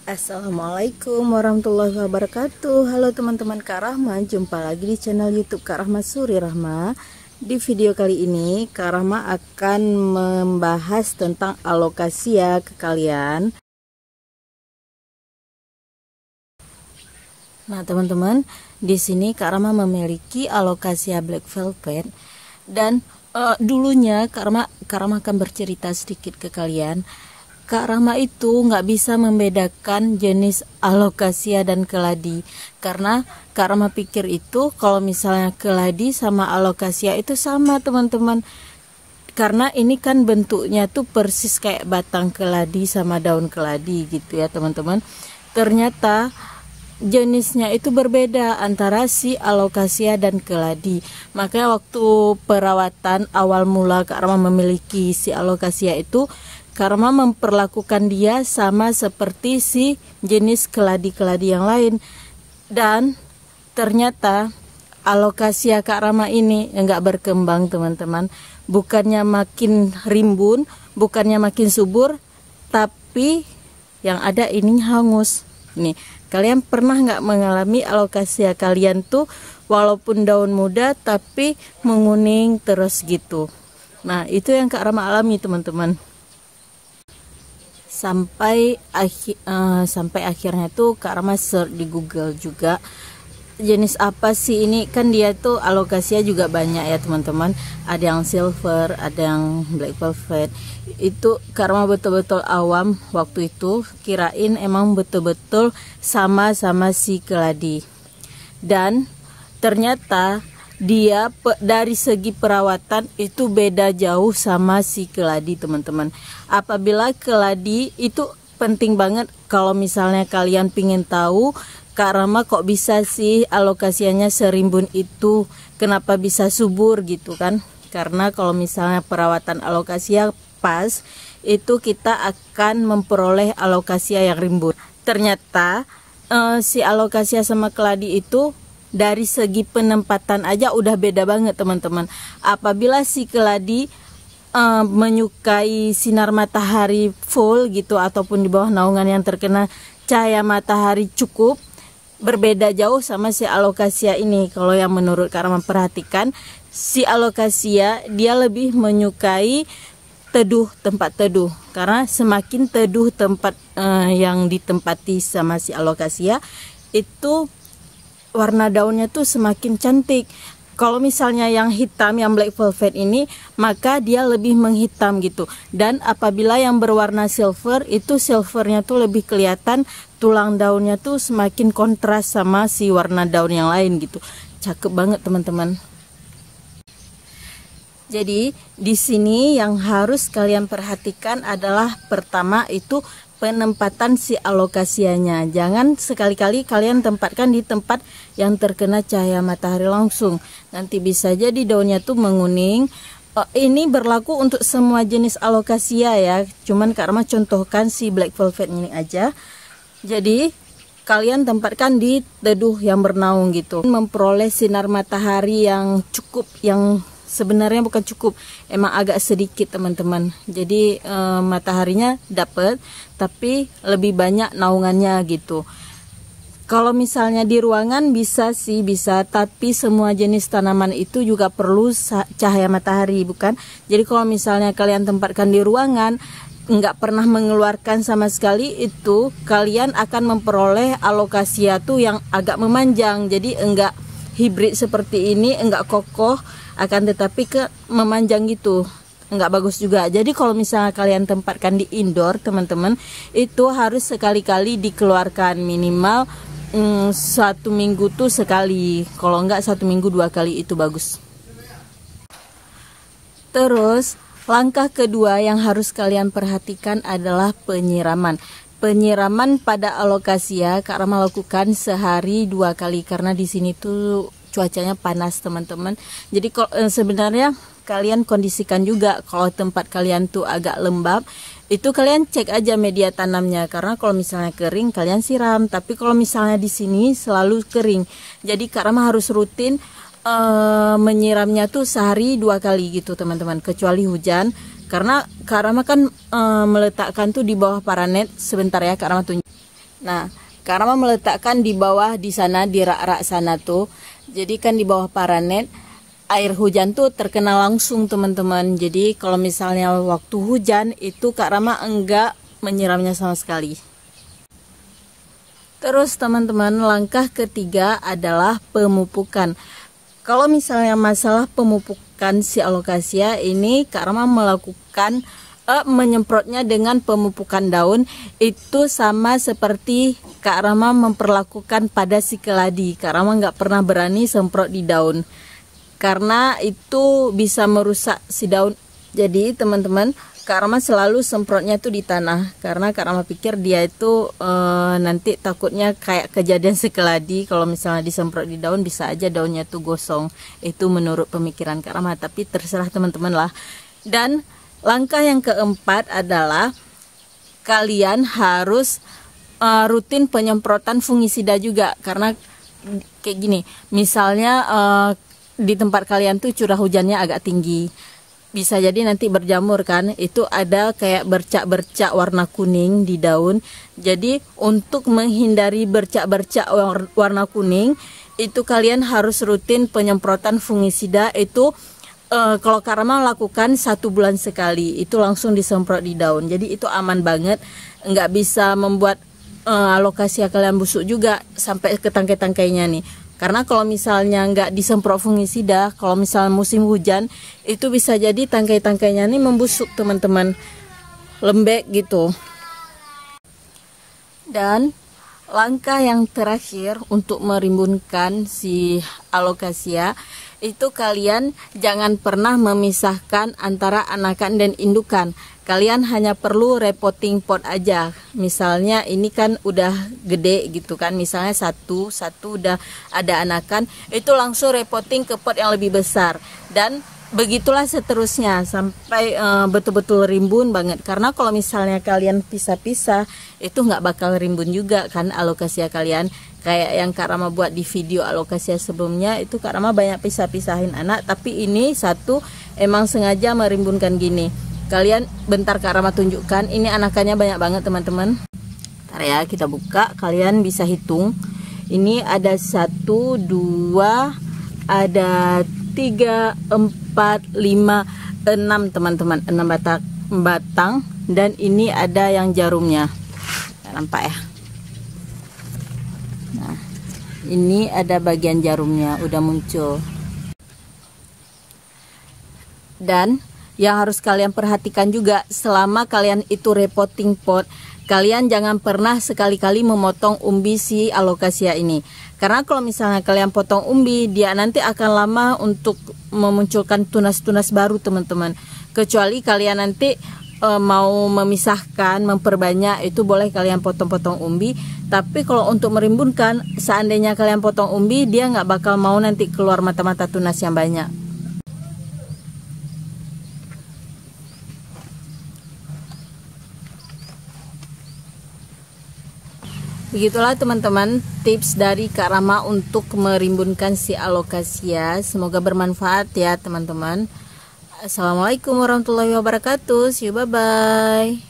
Assalamualaikum warahmatullahi wabarakatuh. Halo teman-teman Kak Rahma, jumpa lagi di channel YouTube Kak Rahma Suri Rahma. Di video kali ini Kak Rahma akan membahas tentang alokasia ke kalian. Nah teman-teman, di sini Kak Rahma memiliki alokasia Black Velvet dan dulunya Kak Rahma akan bercerita sedikit ke kalian. Kak Rahma itu nggak bisa membedakan jenis alokasia dan keladi, karena Kak Rahma pikir itu kalau misalnya keladi sama alokasia itu sama teman-teman, karena ini kan bentuknya tuh persis kayak batang keladi sama daun keladi gitu ya teman-teman. Ternyata jenisnya itu berbeda antara si alokasia dan keladi. Makanya waktu perawatan awal mula Kak Rahma memiliki si alokasia itu, Kak Rahma memperlakukan dia sama seperti si jenis keladi-keladi yang lain. Dan ternyata alokasia Kak Rahma ini enggak berkembang teman-teman. Bukannya makin rimbun, bukannya makin subur, tapi yang ada ini hangus. Nih, kalian pernah nggak mengalami alokasia kalian tuh walaupun daun muda tapi menguning terus gitu. Nah, itu yang Kak Rahma alami teman-teman. Sampai akhirnya tuh Kak Rahma search di Google juga jenis apa sih ini, kan dia tuh alokasia juga banyak ya teman-teman, ada yang silver, ada yang black velvet. Itu Kak Rahma betul-betul awam waktu itu, kirain emang betul-betul sama-sama si keladi, dan ternyata dia dari segi perawatan itu beda jauh sama si keladi teman-teman. Apabila keladi itu penting banget kalau misalnya kalian pingin tahu Kak Rahma kok bisa sih alokasianya serimbun itu, kenapa bisa subur gitu kan. Karena kalau misalnya perawatan alokasia pas, itu kita akan memperoleh alokasia yang rimbun. Ternyata si alokasia sama keladi itu dari segi penempatan aja udah beda banget teman-teman. Apabila si keladi menyukai sinar matahari full gitu, ataupun di bawah naungan yang terkena cahaya matahari cukup, berbeda jauh sama si alokasia ini. Kalau yang menurut Kak Rahma perhatikan, si alokasia dia lebih menyukai teduh, tempat teduh, karena semakin teduh tempat yang ditempati sama si alokasia itu warna daunnya tuh semakin cantik. Kalau misalnya yang hitam, yang black velvet ini, maka dia lebih menghitam gitu. Dan apabila yang berwarna silver, itu silvernya tuh lebih kelihatan, tulang daunnya tuh semakin kontras sama si warna daun yang lain gitu. Cakep banget teman-teman. Jadi di sini yang harus kalian perhatikan adalah pertama itu penempatan si alokasianya. Jangan sekali-kali kalian tempatkan di tempat yang terkena cahaya matahari langsung, nanti bisa jadi daunnya tuh menguning. Ini berlaku untuk semua jenis alokasia ya, cuman Kak Rahma contohkan si black velvet ini aja. Jadi kalian tempatkan di teduh yang bernaung gitu, memperoleh sinar matahari yang cukup, yang sebenarnya bukan cukup, emang agak sedikit teman-teman. Jadi mataharinya dapat, tapi lebih banyak naungannya gitu. Kalau misalnya di ruangan bisa sih, bisa, tapi semua jenis tanaman itu juga perlu cahaya matahari, bukan? Jadi kalau misalnya kalian tempatkan di ruangan, nggak pernah mengeluarkan sama sekali, itu kalian akan memperoleh alokasia tuh yang agak memanjang. Jadi enggak hibrid seperti ini, enggak kokoh, akan tetapi memanjang gitu, enggak bagus juga. Jadi kalau misalnya kalian tempatkan di indoor teman-teman, itu harus sekali-kali dikeluarkan, minimal 1 minggu tuh sekali, kalau enggak 1 minggu 2 kali itu bagus. Terus langkah kedua yang harus kalian perhatikan adalah penyiraman. Penyiraman pada alokasia Kak Rahma lakukan sehari 2 kali, karena di sini tuh cuacanya panas teman-teman. Jadi sebenarnya kalian kondisikan juga, kalau tempat kalian tuh agak lembab, itu kalian cek aja media tanamnya, karena kalau misalnya kering kalian siram, tapi kalau misalnya di sini selalu kering. Jadi Kak Rahma harus rutin menyiramnya tuh sehari 2 kali gitu teman-teman, kecuali hujan. Karena Kak Rahma kan meletakkan tuh di bawah paranet. Sebentar ya Kak Rahma tunjuk. Nah, karena meletakkan di bawah di sana, di rak-rak sana tuh. Jadi kan di bawah paranet air hujan tuh terkena langsung teman-teman. Jadi kalau misalnya waktu hujan itu Kak Rama enggak menyiramnya sama sekali. Terus teman-teman, langkah ketiga adalah pemupukan. Kalau misalnya masalah pemupukan si alokasia ini, Kak Rama melakukan menyemprotnya dengan pemupukan daun. Itu sama seperti Kak Rama memperlakukan pada si keladi. Kak Rama nggak pernah berani semprot di daun, karena itu bisa merusak si daun. Jadi teman-teman, Kak Rama selalu semprotnya tuh di tanah, karena Kak Rama pikir dia itu nanti takutnya kayak kejadian sekeladi. Kalau misalnya disemprot di daun bisa aja daunnya tuh gosong. Itu menurut pemikiran Kak Rama, tapi terserah teman-teman lah. Dan langkah yang keempat adalah kalian harus rutin penyemprotan fungisida juga, karena kayak gini, misalnya di tempat kalian tuh curah hujannya agak tinggi, bisa jadi nanti berjamur kan, itu ada kayak bercak-bercak warna kuning di daun. Jadi untuk menghindari bercak-bercak warna kuning, itu kalian harus rutin penyemprotan fungisida. Itu kalau Kak Rama lakukan 1 bulan sekali, itu langsung disemprot di daun. Jadi itu aman banget, nggak bisa membuat alokasia kalian busuk juga sampai ke tangkai-tangkainya nih. Karena kalau misalnya nggak disemprot fungisida, kalau misalnya musim hujan, itu bisa jadi tangkai-tangkainya nih membusuk teman-teman, lembek gitu. Dan langkah yang terakhir untuk merimbunkan si alokasia, itu kalian jangan pernah memisahkan antara anakan dan indukan. Kalian hanya perlu repotting pot aja. Misalnya ini kan udah gede gitu kan, misalnya satu udah ada anakan, itu langsung repotting ke pot yang lebih besar. Dan begitulah seterusnya sampai betul-betul rimbun banget. Karena kalau misalnya kalian pisah-pisah, itu nggak bakal rimbun juga kan alokasia kalian. Kayak yang Kak Rama buat di video alokasia sebelumnya, itu Kak Rama banyak pisah-pisahin anak, tapi ini satu emang sengaja merimbunkan gini. Kalian bentar Kak Rama tunjukkan, ini anakannya banyak banget teman-teman. Ntar ya, kita buka, kalian bisa hitung. Ini ada 1, 2, ada 3, 4, 5, 6 teman-teman, 6 batang. Dan ini ada yang jarumnya, nampak ya. Nah, ini ada bagian jarumnya udah muncul. Dan yang harus kalian perhatikan juga, selama kalian itu repotting pot, kalian jangan pernah sekali-kali memotong umbi si alokasia ini. Karena kalau misalnya kalian potong umbi, dia nanti akan lama untuk memunculkan tunas-tunas baru teman-teman. Kecuali kalian nanti mau memisahkan, memperbanyak, itu boleh kalian potong-potong umbi. Tapi kalau untuk merimbunkan, seandainya kalian potong umbi, dia nggak bakal mau nanti keluar mata-mata tunas yang banyak. Begitulah teman-teman tips dari Kak Rama untuk merimbunkan si alokasia. Semoga bermanfaat ya teman-teman. Assalamualaikum warahmatullahi wabarakatuh. See you, bye-bye.